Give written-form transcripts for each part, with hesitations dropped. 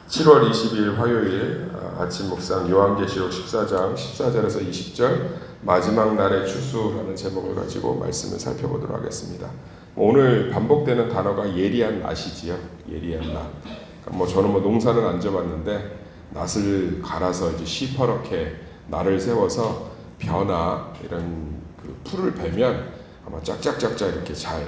7월 20일 화요일 아침 묵상 요한계시록 14장 14절에서 20절 마지막 날의 추수라는 제목을 가지고 말씀을 살펴보도록 하겠습니다. 오늘 반복되는 단어가 예리한 낫이지요. 예리한 낫. 그러니까 저는 농사는 안 져봤는데 낫을 갈아서 이제 시퍼렇게 날을 세워서 벼나 이런 그 풀을 베면 아마 짝짝짝짝 이렇게 잘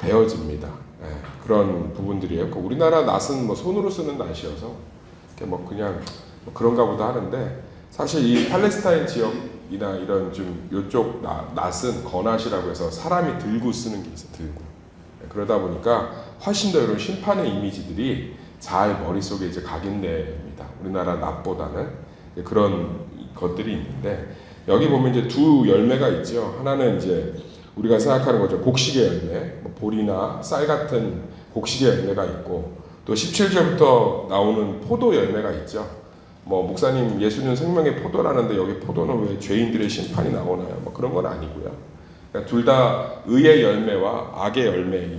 베어집니다. 그런 부분들이에요. 우리나라 낫은 손으로 쓰는 낫이어서 그냥 그런가 보다 하는데, 사실 이 팔레스타인 지역이나 이런 좀 요쪽 낫은 거낫이라고 해서 사람이 들고 쓰는 게 있어요. 들고. 그러다 보니까 훨씬 더 이런 심판의 이미지들이 잘 머릿속에 이제 각인됩니다. 우리나라 낫보다는 그런 것들이 있는데, 여기 보면 이제 두 열매가 있죠. 하나는 이제 우리가 생각하는 거죠. 곡식의 열매, 보리나 쌀 같은 곡식의 열매가 있고, 또 17절부터 나오는 포도 열매가 있죠. 목사님 예수는 생명의 포도라는데 여기 포도는 왜 죄인들의 심판이 나오나요? 그런 건 아니고요. 그러니까 둘 다 의의 열매와 악의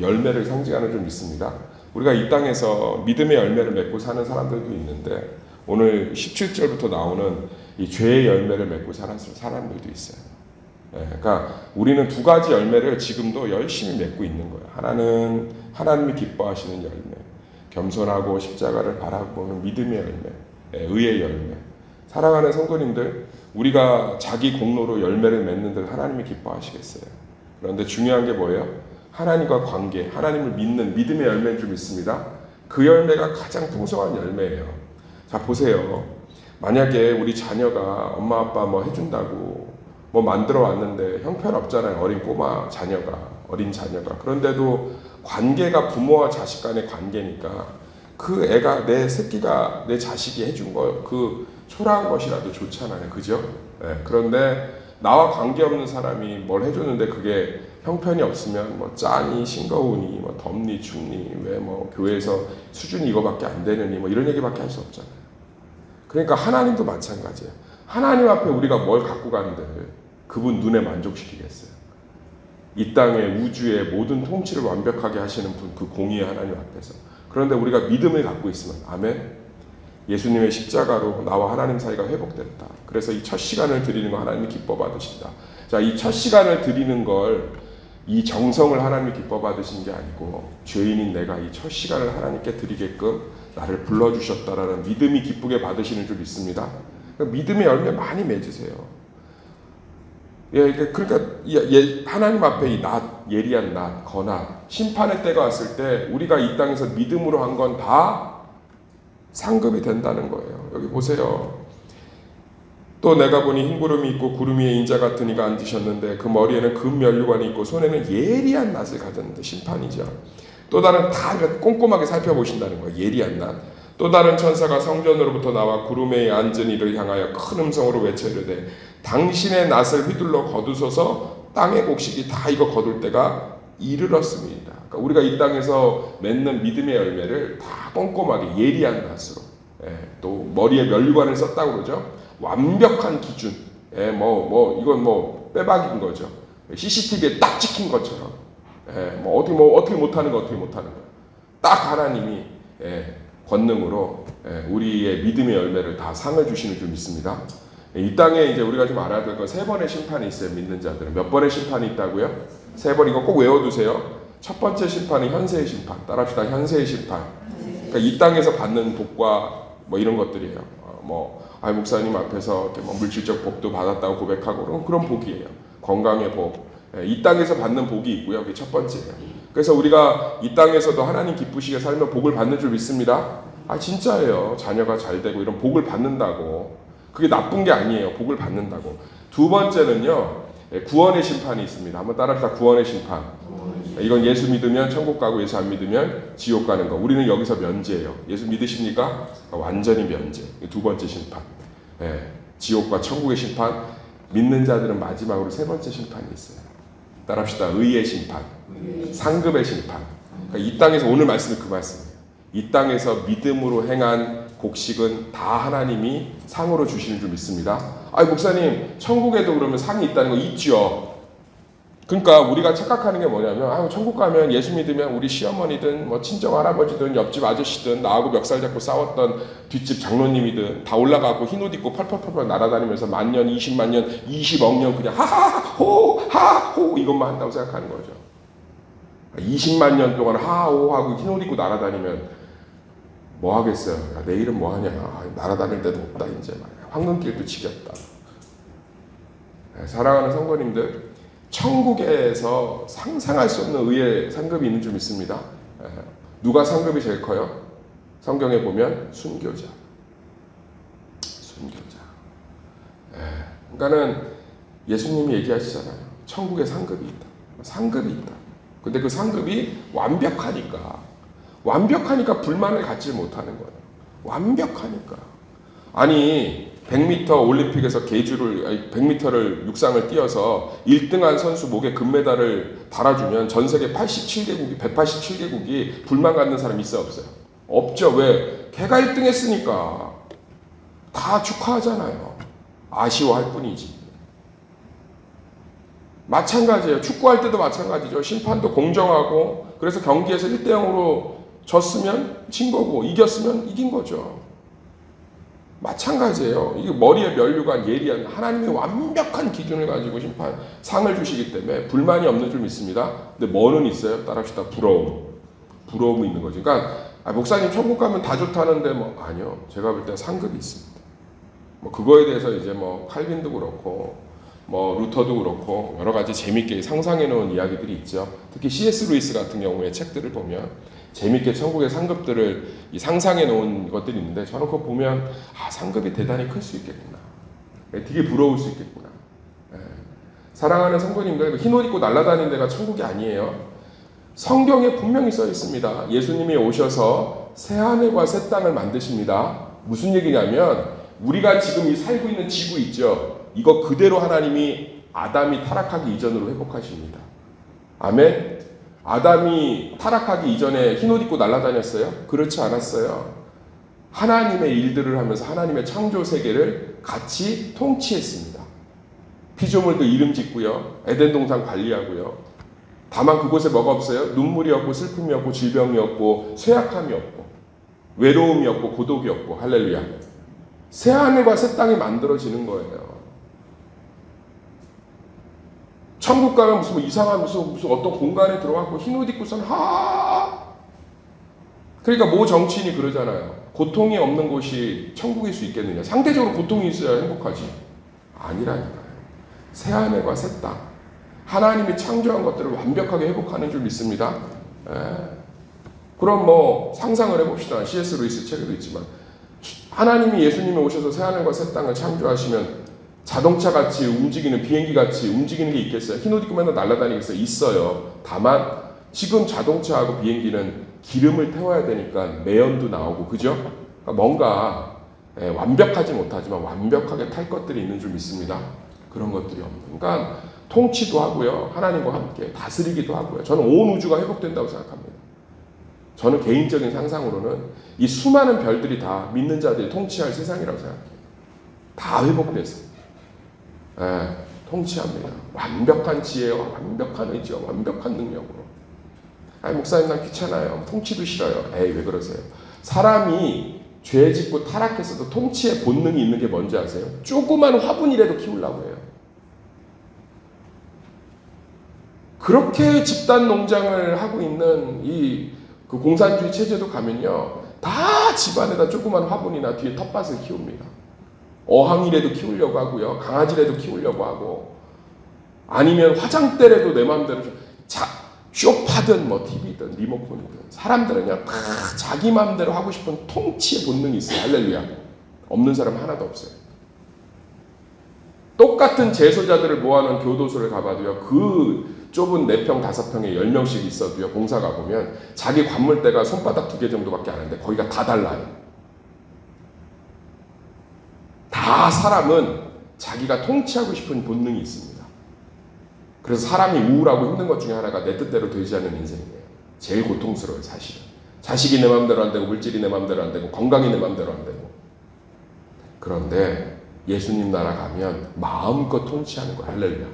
열매를 상징하는 좀 있습니다. 우리가 이 땅에서 믿음의 열매를 맺고 사는 사람들도 있는데, 오늘 17절부터 나오는 이 죄의 열매를 맺고 사는 사람들도 있어요. 그러니까 우리는 두 가지 열매를 지금도 열심히 맺고 있는 거예요. 하나는 하나님이 기뻐하시는 열매, 겸손하고 십자가를 바라보는 믿음의 열매, 의의 열매. 사랑하는 성도님들, 우리가 자기 공로로 열매를 맺는들 하나님이 기뻐하시겠어요. 그런데 중요한 게 뭐예요? 하나님과 관계, 하나님을 믿는 믿음의 열매는 좀 있습니다. 그 열매가 가장 풍성한 열매예요. 자, 보세요. 만약에 우리 자녀가 엄마 아빠 해준다고 만들어 왔는데 형편없잖아요. 어린 자녀가. 그런데도 관계가 부모와 자식 간의 관계니까 그 애가, 내 새끼가 내 자식이 해준 거, 그 초라한 것이라도 좋잖아요. 그죠? 그런데 나와 관계없는 사람이 뭘 해줬는데 그게 형편이 없으면 짜니, 싱거우니, 덥니, 춥니, 왜 교회에서 수준이 이거밖에 안 되느니 이런 얘기밖에 할 수 없잖아요. 그러니까 하나님도 마찬가지예요. 하나님 앞에 우리가 뭘 갖고 가는데 그분 눈에 만족시키겠어요? 이 땅의 우주의 모든 통치를 완벽하게 하시는 분, 그 공의의 하나님 앞에서. 그런데 우리가 믿음을 갖고 있으면, 아멘, 예수님의 십자가로 나와 하나님 사이가 회복됐다. 그래서 이 첫 시간을 드리는 거 하나님이 기뻐 받으신다. 자, 이 첫 시간을 드리는 걸, 이 정성을 하나님이 기뻐 받으신 게 아니고, 죄인인 내가 이 첫 시간을 하나님께 드리게끔 나를 불러주셨다라는 믿음이 기쁘게 받으시는 줄 믿습니다. 그러니까 믿음의 열매 많이 맺으세요. 그러니까 하나님 앞에 이 예리한 낫, 거낫, 심판의 때가 왔을 때 우리가 이 땅에서 믿음으로 한 건 다 상급이 된다는 거예요. 여기 보세요. 또 내가 보니 흰 구름이 있고 구름 위에 인자 같은 이가 앉으셨는데 그 머리에는 금 면류관이 있고 손에는 예리한 낫을 가졌는데, 심판이죠. 또 다른, 다 꼼꼼하게 살펴보신다는 거예요. 예리한 낫. 또 다른 천사가 성전으로부터 나와 구름에 앉은 이를 향하여 큰 음성으로 외쳐 이르되 당신의 낫을 휘둘러 거두소서, 땅의 곡식이 다 익어 거둘 때가 이르렀습니다. 그러니까 우리가 이 땅에서 맺는 믿음의 열매를 다 꼼꼼하게 예리한 낫으로, 또 머리에 면류관을 썼다고 그러죠. 완벽한 기준, 이건 빼박인 거죠. CCTV에 딱 찍힌 것처럼, 어떻게 못하는 거 어떻게 못하는 거예요. 딱 하나님이 권능으로 우리의 믿음의 열매를 다 상을 주시는 줄 믿습니다. 이 땅에 이제 우리가 좀 알아야 될 건 3번의 심판이 있어요. 믿는 자들은. 몇 번의 심판이 있다고요? 3번. 이거 꼭 외워두세요. 첫 번째 심판은 현세의 심판. 따라합시다. 현세의 심판. 그러니까 이 땅에서 받는 복과 이런 것들이에요. 목사님 앞에서 물질적 복도 받았다고 고백하고 그런 복이에요. 건강의 복. 이 땅에서 받는 복이 있고요. 그게 첫 번째예요. 그래서 우리가 이 땅에서도 하나님 기쁘시게 살면 복을 받는 줄 믿습니다. 진짜예요. 자녀가 잘 되고 이런 복을 받는다고. 그게 나쁜 게 아니에요. 복을 받는다고. 두 번째는요, 구원의 심판이 있습니다. 한번 따라합시다. 구원의 심판. 이건 예수 믿으면 천국 가고 예수 안 믿으면 지옥 가는 거. 우리는 여기서 면제예요. 예수 믿으십니까? 완전히 면제. 두 번째 심판. 지옥과 천국의 심판. 믿는 자들은 마지막으로 3번째 심판이 있어요. 따라합시다. 의의 심판. 상급의 심판. 그러니까 이 땅에서, 오늘 말씀이 그 말씀이에요. 이 땅에서 믿음으로 행한 곡식은 다 하나님이 상으로 주시는 줄 믿습니다. 목사님, 천국에도 그러면 상이 있다는 거 있죠. 그러니까 우리가 착각하는 게 뭐냐면, 천국 가면 예수 믿으면 우리 시어머니든 뭐 친정 할아버지든 옆집 아저씨든 나하고 멱살 잡고 싸웠던 뒷집 장로님이든 다 올라가고 흰옷 입고 펄펄펄펄 날아다니면서 만년, 20만 년, 20억 년 그냥 하하호 이것만 한다고 생각하는 거죠. 20만 년 동안 하하호 하고 흰옷 입고 날아다니면 뭐 하겠어요? 야, 내일은 뭐 하냐? 날아다닐 데도 없다 이제 말이야. 황금길도 지겹다. 사랑하는 성도님들, 천국에서 상상할 수 없는 의의 상급이 있는 줄 믿습니다. 누가 상급이 제일 커요? 성경에 보면 순교자. 순교자. 그러니까는 예수님이 얘기하시잖아요. 천국에 상급이 있다. 상급이 있다. 근데 그 상급이 완벽하니까 불만을 갖지 못하는 거예요. 완벽하니까. 아니 100m 올림픽에서 계주를 100m를 육상을 뛰어서 1등한 선수 목에 금메달을 달아주면 전 세계 187개국이 불만 갖는 사람 있어요, 없어요? 없죠. 왜? 걔가 1등 했으니까. 다 축하하잖아요. 아쉬워할 뿐이지. 마찬가지예요. 축구할 때도 마찬가지죠. 심판도 공정하고, 그래서 경기에서 1대0으로 졌으면 진 거고 이겼으면 이긴 거죠. 마찬가지예요. 이게 머리에 면류관 예리한 하나님의 완벽한 기준을 가지고 상을 주시기 때문에 불만이 없는 줄 믿습니다. 근데 뭐는 있어요? 따라합시다. 부러움이 있는 거죠. 그러니까 목사님 천국 가면 다 좋다는데 뭐 아니요. 제가 볼 때 상급이 있습니다. 뭐 그거에 대해서 이제 뭐 칼빈도 그렇고 뭐 루터도 그렇고 여러 가지 재밌게 상상해 놓은 이야기들이 있죠. 특히 C.S. 루이스 같은 경우에 책들을 보면 재밌게 천국의 상급들을 상상해 놓은 것들이 있는데, 저는 그거 보면 상급이 대단히 클 수 있겠구나. 되게 부러울 수 있겠구나. 사랑하는 성도님들, 흰옷 입고 날아다니는 데가 천국이 아니에요. 성경에 분명히 써 있습니다. 예수님이 오셔서 새하늘과 새 땅을 만드십니다. 무슨 얘기냐면 우리가 지금 이 살고 있는 지구 있죠. 이거 그대로 하나님이 아담이 타락하기 이전으로 회복하십니다. 아멘. 아담이 타락하기 이전에 흰옷 입고 날아다녔어요? 그렇지 않았어요. 하나님의 일들을 하면서 하나님의 창조 세계를 같이 통치했습니다. 피조물도 이름 짓고요. 에덴 동산 관리하고요. 다만 그곳에 뭐가 없어요? 눈물이 없고 슬픔이 없고 질병이 없고 쇠약함이 없고 외로움이 없고 고독이 없고. 할렐루야. 새 하늘과 새 땅이 만들어지는 거예요. 천국 가면 무슨 이상한 무슨 어떤 공간에 들어가고 흰옷 입고선 그러니까 모 정치인이 그러잖아요. 고통이 없는 곳이 천국일 수 있겠느냐. 상대적으로 고통이 있어야 행복하지. 아니라니까요. 새 하늘과 새 땅. 하나님이 창조한 것들을 완벽하게 회복하는 줄 믿습니다. 그럼 뭐 상상을 해봅시다. C.S. 루이스 책에도 있지만 하나님이 예수님이 오셔서 새 하늘과 새 땅을 창조하시면 자동차같이 움직이는 비행기같이 움직이는 게 있겠어요? 흰옷 입고 맨날 날아다니겠어요? 있어요. 다만 지금 자동차하고 비행기는 기름을 태워야 되니까 매연도 나오고 그죠? 그러니까 뭔가 완벽하지 못하지만 완벽하게 탈 것들이 있는 줄 믿습니다. 그런 것들이 없는. 그러니까 통치도 하고요. 하나님과 함께 다스리기도 하고요. 저는 온 우주가 회복된다고 생각합니다. 저는 개인적인 상상으로는 이 수많은 별들이 다 믿는 자들이 통치할 세상이라고 생각해요. 다 회복돼서. 통치합니다. 완벽한 지혜와 완벽한 의지와 완벽한 능력으로. 목사님 난 귀찮아요. 통치도 싫어요. 왜 그러세요? 사람이 죄 짓고 타락했어도 통치의 본능이 있는 게 뭔지 아세요? 조그만 화분이라도 키우려고 해요. 그렇게 집단 농장을 하고 있는 그 공산주의 체제도 가면요. 다 집안에다 조그만 화분이나 뒤에 텃밭을 키웁니다. 어항이라도 키우려고 하고요. 강아지라도 키우려고 하고 아니면 화장대라도 내 마음대로 쇼파든 뭐 TV든 리모컨이든 사람들은 그냥 다 자기 마음대로 하고 싶은 통치의 본능이 있어요. 할렐루야. 없는 사람 하나도 없어요. 똑같은 재소자들을 모아놓은 교도소를 가봐도요. 그 좁은 4평, 5평에 10명씩 있어도요. 봉사 가보면 자기 관물대가 손바닥 2개 정도밖에 안 하는데 거기가 다 달라요. 다 사람은 자기가 통치하고 싶은 본능이 있습니다. 그래서 사람이 우울하고 힘든 것 중에 하나가 내 뜻대로 되지 않는 인생이에요. 제일 고통스러워요, 사실은. 자식이 내 마음대로 안 되고 물질이 내 마음대로 안 되고 건강이 내 마음대로 안 되고. 그런데 예수님 나라 가면 마음껏 통치하는 거예요. 할렐루야.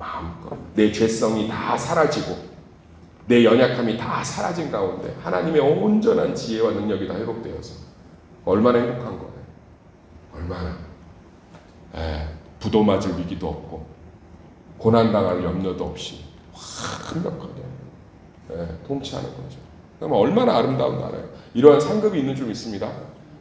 마음껏 내 죄성이 다 사라지고 내 연약함이 다 사라진 가운데 하나님의 온전한 지혜와 능력이 다 회복되어서 얼마나 행복한 거예요. 얼마나 부도 맞을 위기도 없고 고난당할 염려도 없이 완벽하게 통치하는 거죠. 그러면 얼마나 아름다운 나라예요. 이러한 상급이 있는 줄 믿습니다.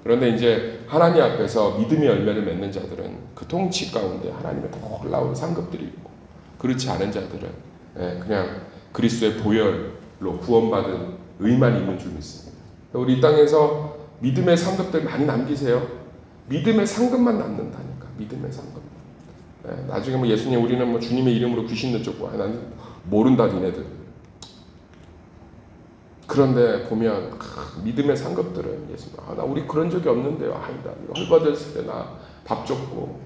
그런데 이제 하나님 앞에서 믿음의 열매를 맺는 자들은 그 통치 가운데 하나님의 놀라운 상급들이 있고, 그렇지 않은 자들은 그냥 그리스도의 보혈로 구원받은 의만 있는 줄 믿습니다. 우리 이 땅에서 믿음의 상급들 많이 남기세요. 믿음의 상급만 남는다니까. 믿음의 상급. 나중에 뭐 예수님, 우리는 뭐 주님의 이름으로 귀신을 쫓고, 나는 모른다 니네들. 그런데 보면 믿음의 상급들은 예수님, 나 우리 그런 적이 없는데요. 아니다. 헐벗었을 때 나 밥 줬고,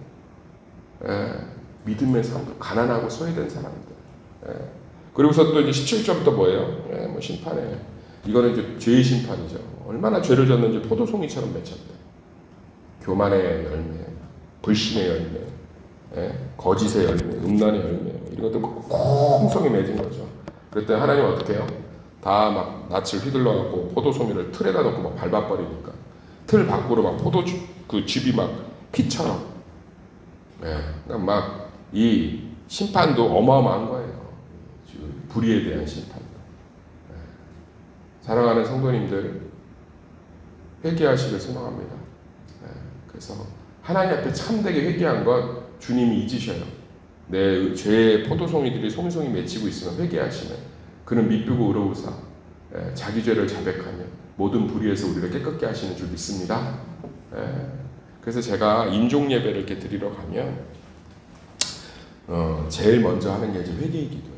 믿음의 상급, 가난하고 소외된 사람들. 그리고서 또 이제 17절부터 뭐예요? 뭐 심판에, 이거는 이제 죄의 심판이죠. 얼마나 죄를 졌는지 포도송이처럼 맺혔대. 교만의 열매, 불신의 열매, 거짓의 열매, 음란의 열매, 이런 것들 콩송이 맺은 거죠. 그랬더니 하나님 어떻게 해요? 다 막 낯을 휘둘러갖고 포도송이를 틀에다 놓고 막 밟아버리니까 틀 밖으로 막 그 즙이 막 피처럼. 그러니까 막 이 심판도 어마어마한 거예요. 불의에 대한 심판도. 사랑하는 성도님들, 회개하시길 소망합니다. 그래서 하나님 앞에 참되게 회개한 것 주님이 잊으셔요. 내 죄의 포도송이들이 송송이 맺히고 있으면 회개하시면 그는 미쁘고 의로우사 자기 죄를 자백하며 모든 불의에서 우리를 깨끗게 하시는 줄 믿습니다. 그래서 제가 인종 예배를 이렇게 드리러 가면 제일 먼저 하는 게 이제 회개의 기도예요.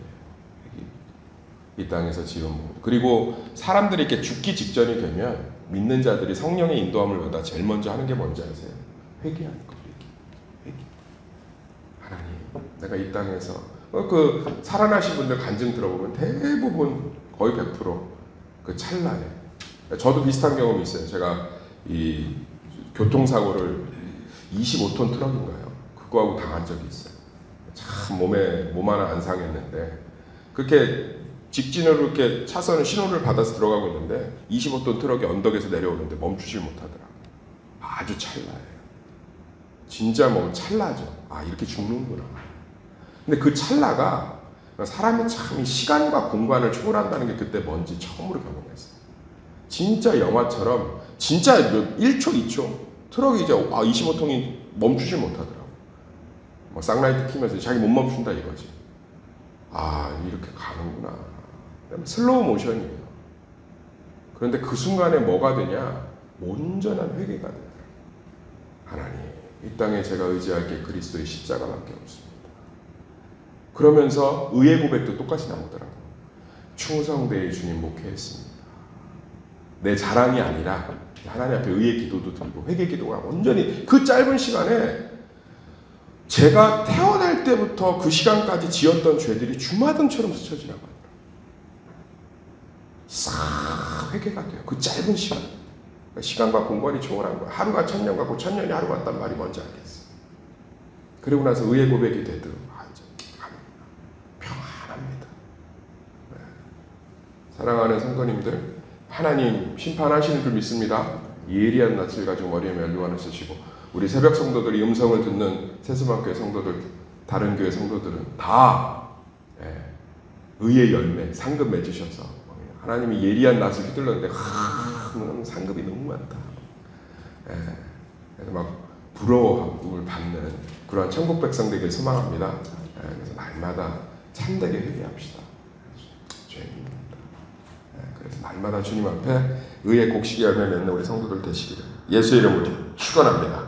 이 땅에서 지은 모. 그리고 사람들이 이렇게 죽기 직전이 되면 믿는 자들이 성령의 인도함을 받아 제일 먼저 하는 게 뭔지 아세요? 회개하는 거예요. 회개. 하나님, 내가 이 땅에서 그 살아나신 분들 간증 들어보면 대부분 거의 100% 찰나에. 저도 비슷한 경험이 있어요. 제가 이 교통사고를 25톤 트럭인가요? 그거하고 당한 적이 있어요. 참 몸 하나 안 상했는데 그렇게 직진으로 이렇게 차선 신호를 받아서 들어가고 있는데 25톤 트럭이 언덕에서 내려오는데 멈추질 못하더라고요. 아주 찰나예요. 진짜 뭐 찰나죠. 이렇게 죽는구나. 근데 그 찰나가 사람이 참 시간과 공간을 초월한다는 게 그때 뭔지 처음으로 경험했어요. 진짜 영화처럼 진짜 1초, 2초 트럭이 이제 25톤이 멈추질 못하더라고요. 뭐 쌍라이트 키면서 자기 못 멈춘다 이거지. 이렇게 가는구나. 슬로우 모션이에요. 그런데 그 순간에 뭐가 되냐? 온전한 회개가 되더라고요. 하나님, 이 땅에 제가 의지할 게 그리스도의 십자가밖에 없습니다. 그러면서 의의 고백도 똑같이 나오더라고요. 충성되이 주님 목회했습니다. 내 자랑이 아니라 하나님 앞에 의의 기도도 드리고 회개 기도가 온전히 그 짧은 시간에 제가 태어날 때부터 그 시간까지 지었던 죄들이 주마등처럼 스쳐 지나가요. 싹 회개가 돼요. 그 짧은 시간. 그러니까 시간과 공간이 초월한 거예요. 하루가 1000년 같고 1000년이 하루 같단 말이 뭔지 알겠어요. 그리고 나서 의의 고백이 되도 이제 평안합니다. 사랑하는 성도님들, 하나님 심판하시는 줄 믿습니다. 예리한 낯을 가지고 머리에 멸류관을 쓰시고 우리 새벽 성도들이 음성을 듣는 세수만교회 성도들, 다른 교회 성도들은 다 의의 열매, 상급 맺으셔서 하나님이 예리한 낯을 휘둘렀는데 상급이 너무 많다. 그래서 막 부러움을 받는 그러한 천국 백성 되길 소망합니다. 그래서 날마다 참되게 회개합시다. 죄입니다. 그래서 날마다 주님 앞에 의의 곡식의 열매 맺는 우리 성도들 되시기를 예수의 이름으로 축원합니다.